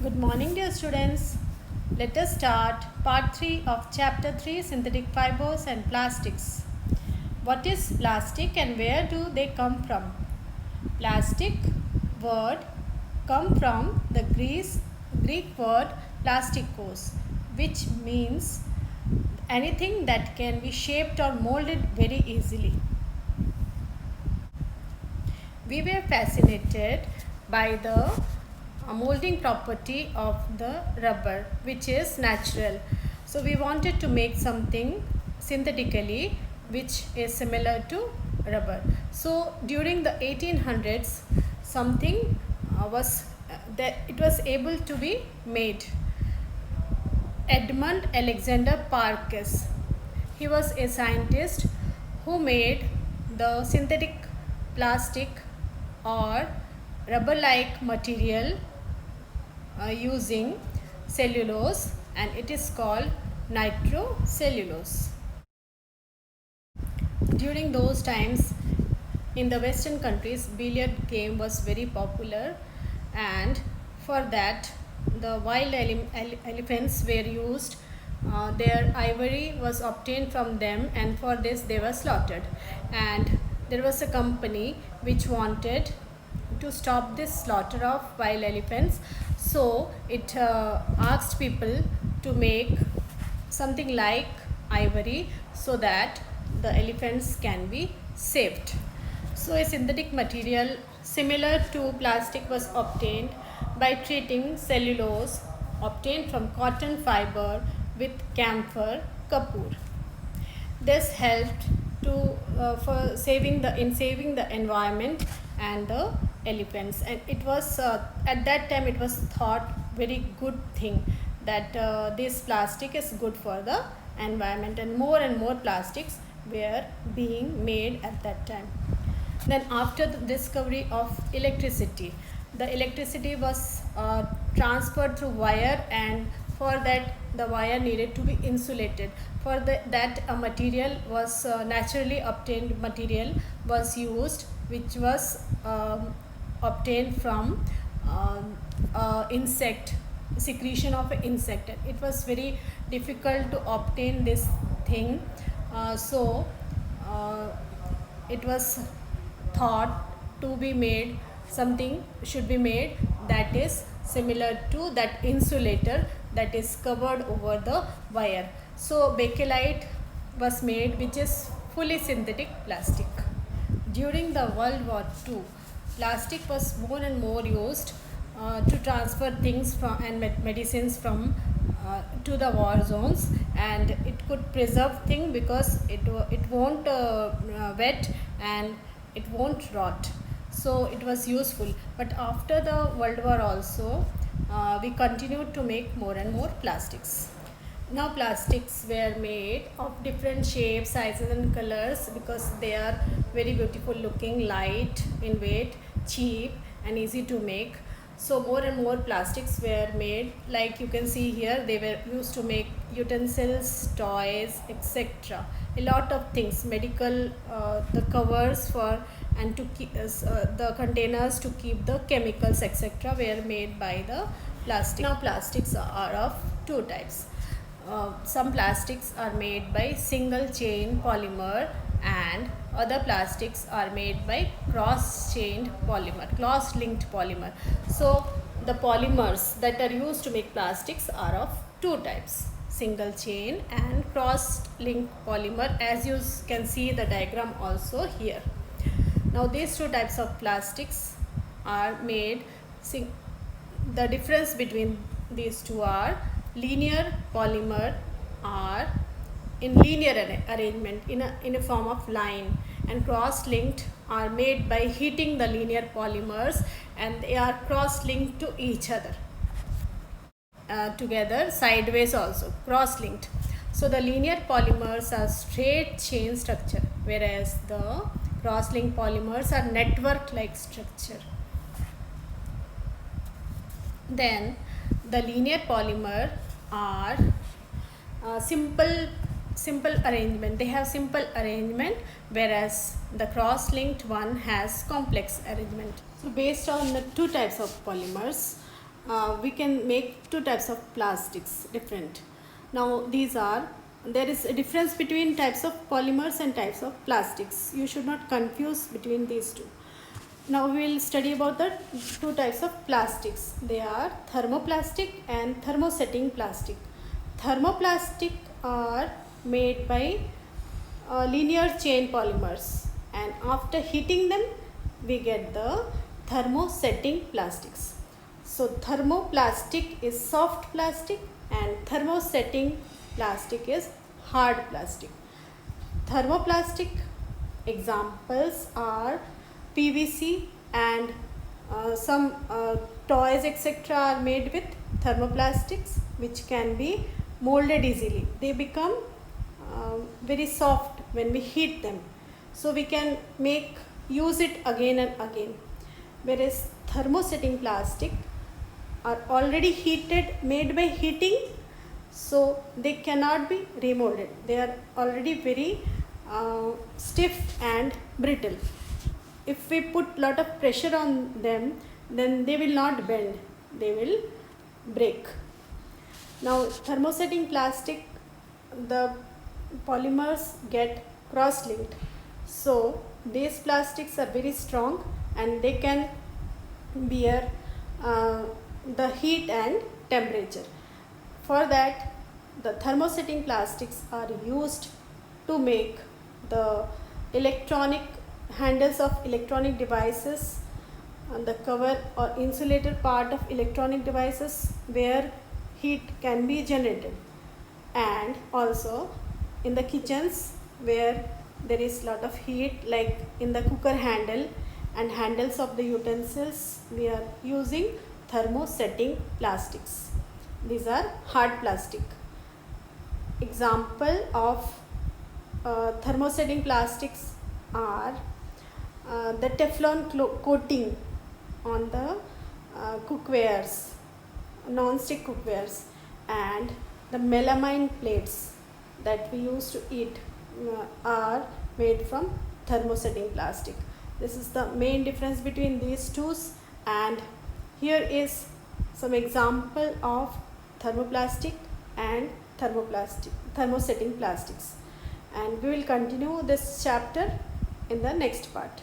Good morning, dear students. Let us start part 3 of chapter 3, synthetic fibers and plastics. What is plastic and where do they come from? Plastic word come from the Greek word plastikos, which means anything that can be shaped or molded very easily. We were fascinated by the molding property of the rubber, which is natural. So we wanted to make something synthetically which is similar to rubber. So during the 1800s, something it was able to be made. Edmund Alexander Parkes, he was a scientist who made the synthetic plastic or rubber-like material using cellulose, and it is called nitrocellulose. During those times in the Western countries, billiard game was very popular, and for that the wild elephants were used. Their ivory was obtained from them, and for this they were slaughtered. And there was a company which wanted to stop this slaughter of wild elephants, so it asked people to make something like ivory so that the elephants can be saved. So a synthetic material similar to plastic was obtained by treating cellulose obtained from cotton fiber with camphor kapoor. This helped for saving the environment and the elephants, and it was at that time it was thought very good thing that this plastic is good for the environment, and more plastics were being made at that time. Then after the discovery of electricity, the electricity was transferred through wire, and for that the wire needed to be insulated. For that a material was naturally obtained material was used, which was obtained from insect secretion of an insect. It was very difficult to obtain this thing, so it was thought to be made, something should be made that is similar to that insulator that is covered over the wire. So bakelite was made, which is fully synthetic plastic. During the World War II, plastic was more and more used to transfer things from and medicines from to the war zones, and it could preserve things because it won't wet and it won't rot. So it was useful. But after the World War also, we continued to make more and more plastics. Now plastics were made of different shapes, sizes and colors because they are very beautiful looking, light in weight, cheap and easy to make. So more and more plastics were made, like you can see here. They were used to make utensils, toys, etc. A lot of things, medical, the covers for and to keep the containers to keep the chemicals, etc. were made by the plastic. Now plastics are of two types. Some plastics are made by single chain polymer, and other plastics are made by cross-linked polymer. So the polymers that are used to make plastics are of two types: single chain and cross-linked polymer, as you can see the diagram also here. Now these two types of plastics are made. The difference between these two are linear polymer are in linear arrangement in a form of line, and cross-linked are made by heating the linear polymers, and they are cross-linked to each other together sideways, also cross-linked. So the linear polymers are straight chain structure, whereas the cross-linked polymers are network like structure. Then the linear polymer are simple arrangement. They have simple arrangement, whereas the cross-linked one has complex arrangement. So based on the two types of polymers, we can make two types of plastics different. Now there is a difference between types of polymers and types of plastics. You should not confuse between these two. Now we will study about the two types of plastics. They are thermoplastic and thermosetting plastic. Thermoplastic are made by linear chain polymers, and after heating them we get the thermosetting plastics. So thermoplastic is soft plastic and thermosetting plastic is hard plastic. Thermoplastic examples are PVC and some toys etc. are made with thermoplastics, which can be molded easily. They become very soft when we heat them, so we can use it again and again. Whereas thermosetting plastic are already made by heating, so they cannot be remolded. They are already very stiff and brittle. If we put lot of pressure on them, then they will not bend, they will break. Now thermosetting plastic, the polymers get cross-linked, so these plastics are very strong and they can bear the heat and temperature. For that, the thermosetting plastics are used to make the electronic handles of electronic devices, the cover or insulator part of electronic devices where heat can be generated, and also in the kitchens where there is lot of heat, like in the cooker handle and handles of the utensils, we are using thermosetting plastics. These are hard plastic. Example of thermosetting plastics are the Teflon coating on the cookwares, non-stick cookwares, and the melamine plates that we use to eat are made from thermosetting plastic. This is the main difference between these two, and here is some example of thermoplastic and thermosetting plastics, and we will continue this chapter in the next part.